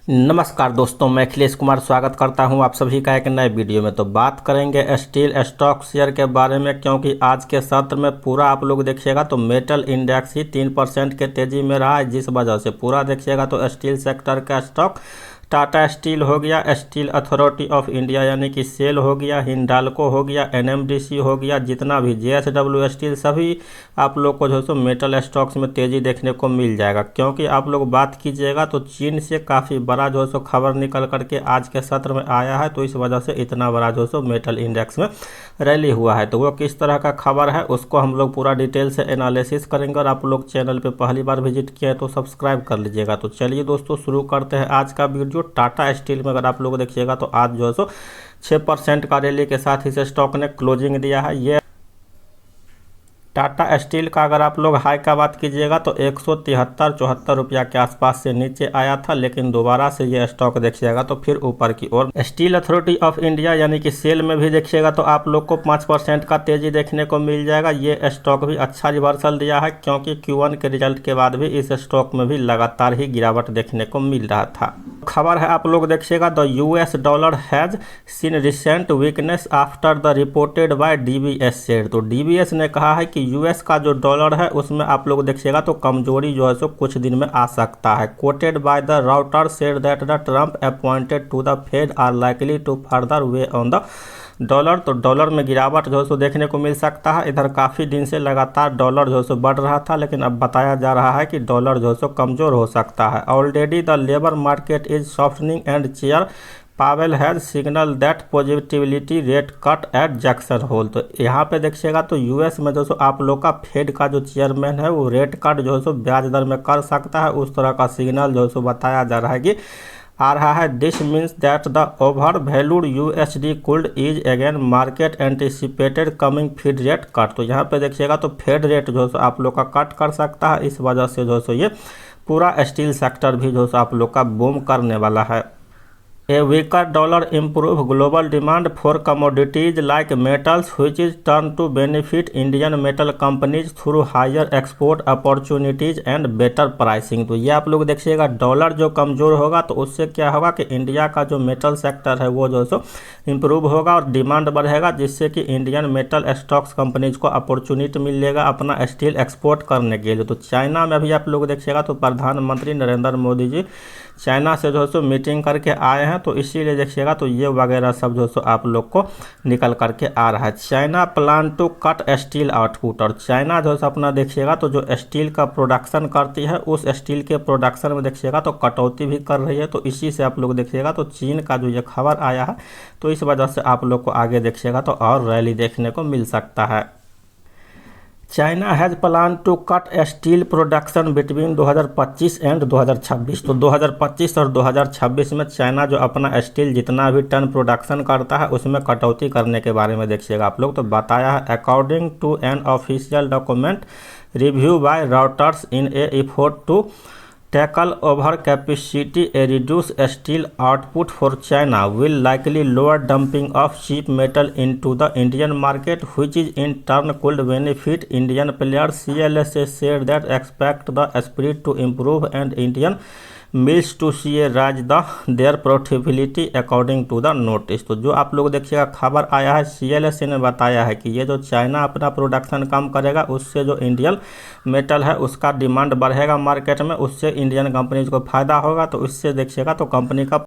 नमस्कार दोस्तों, मैं अखिलेश कुमार स्वागत करता हूं आप सभी का एक नए वीडियो में। तो बात करेंगे स्टील स्टॉक शेयर के बारे में, क्योंकि आज के सत्र में पूरा आप लोग देखिएगा तो मेटल इंडेक्स ही 3% के तेजी में रहा है, जिस वजह से पूरा देखिएगा तो स्टील सेक्टर का स्टॉक टाटा स्टील हो गया, स्टील अथॉरिटी ऑफ इंडिया यानी कि सेल हो गया, हिंडाल्को हो गया, एनएमडीसी हो गया, जितना भी जेएसडब्ल्यू स्टील, सभी आप लोग को जो सो मेटल स्टॉक्स में तेज़ी देखने को मिल जाएगा। क्योंकि आप लोग बात कीजिएगा तो चीन से काफ़ी बड़ा जो सो खबर निकल करके आज के सत्र में आया है, तो इस वजह से इतना बड़ा जो सो मेटल इंडेक्स में रैली हुआ है। तो वो किस तरह का खबर है उसको हम लोग पूरा डिटेल से एनालिसिस करेंगे। और आप लोग चैनल पे पहली बार विजिट किए हैं तो सब्सक्राइब कर लीजिएगा। तो चलिए दोस्तों, शुरू करते हैं आज का वीडियो। टाटा स्टील में अगर आप लोग देखिएगा तो आज जो है सो 6% का रैली के साथ इस स्टॉक ने क्लोजिंग दिया है। ये टाटा स्टील का अगर आप लोग हाई का बात कीजिएगा तो 173-74 रुपया के आसपास से नीचे आया था, लेकिन दोबारा से ये स्टॉक देखिएगा तो फिर ऊपर की ओर। स्टील अथॉरिटी ऑफ इंडिया यानी कि सेल में भी देखिएगा तो आप लोग को 5% का तेजी देखने को मिल जाएगा। ये स्टॉक भी अच्छा रिवर्सल दिया है, क्योंकि Q1 के रिजल्ट के बाद भी इस स्टॉक में भी लगातार ही गिरावट देखने को मिल रहा था। खबर है आप लोग देखिएगा, the US dollar has seen recent weakness after the reported by DBS said. तो डीबीएस ने कहा है कि यूएस का जो डॉलर है उसमें आप लोग देखिएगा तो कमजोरी जो है सो कुछ दिन में आ सकता है। Quoted by the Reuters said that the Trump appointed to the Fed are likely to further weigh on the dollar. तो डॉलर में गिरावट जो है सो देखने को मिल सकता है। इधर काफ़ी दिन से लगातार डॉलर जो है सो बढ़ रहा था, लेकिन अब बताया जा रहा है कि डॉलर जो है सो कमज़ोर हो सकता है। Already the labour market is softening and chair Powell has signal that positivity rate cut at Jackson Hole. तो यहाँ पे देखिएगा तो यूएस में जो सो आप लोग का फेड का जो चेयरमैन है वो रेट कट जो है सो ब्याज दर में कर सकता है, उस तरह का सिग्नल जो है सो बताया जा रहा है कि आ रहा है। This means that the overvalued USD could is again market anticipated coming Fed rate cut. तो यहाँ पे देखिएगा तो फेड रेट जो है सो आप लोग का कट कर सकता है, इस वजह से जो है सो ये पूरा स्टील सेक्टर भी जो है सो आप लोग का बूम करने वाला है। A weaker dollar improve global demand for commodities like metals, which is turned to benefit Indian metal companies through higher export opportunities and better pricing। तो ये आप लोग देखिएगा, डॉलर जो कमज़ोर होगा तो उससे क्या होगा कि इंडिया का जो मेटल सेक्टर है वो जो है सो इम्प्रूव होगा और डिमांड बढ़ेगा, जिससे कि इंडियन मेटल स्टॉक्स कंपनीज को अपॉर्चुनिटी मिलेगा अपना स्टील एक्सपोर्ट करने के लिए। तो चाइना में भी आप लोग देखिएगा तो प्रधानमंत्री नरेंद्र मोदी जी चाइना से जो है सो मीटिंग करके आए हैं, तो इसीलिए देखिएगा तो ये वगैरह सब जो सो आप लोग को निकल करके आ रहा है। China plan to cut steel output. और चाइना जो है अपना देखिएगा तो जो स्टील का प्रोडक्शन करती है उस स्टील के प्रोडक्शन में देखिएगा तो कटौती भी कर रही है। तो इसी से आप लोग देखिएगा तो चीन का जो ये खबर आया है, तो इस वजह से आप लोग को आगे देखिएगा तो और रैली देखने को मिल सकता है। China has plan to cut steel production between 2025 and 2026। तो 2025 और 2026 में चाइना जो अपना स्टील जितना भी टन प्रोडक्शन करता है उसमें कटौती करने के बारे में देखिएगा आप लोग तो बताया है। According to an official document review by Reuters in a effort to tackle over capacity, a reduced steel output for China will likely lower dumping of cheap metal into the Indian market, which is in turn could benefit Indian players. CLSA said that expect the spread to improve and Indian mills to see a rise their profitability according to the notice। तो जो आप लोग देखिएगा खबर आया है, CLSA ने बताया है कि ये जो चाइना अपना प्रोडक्शन कम करेगा उससे जो इंडियन मेटल है उसका डिमांड बढ़ेगा मार्केट में, उससे इंडियन कंपनीज को फ़ायदा होगा। तो इससे देखिएगा तो कंपनी का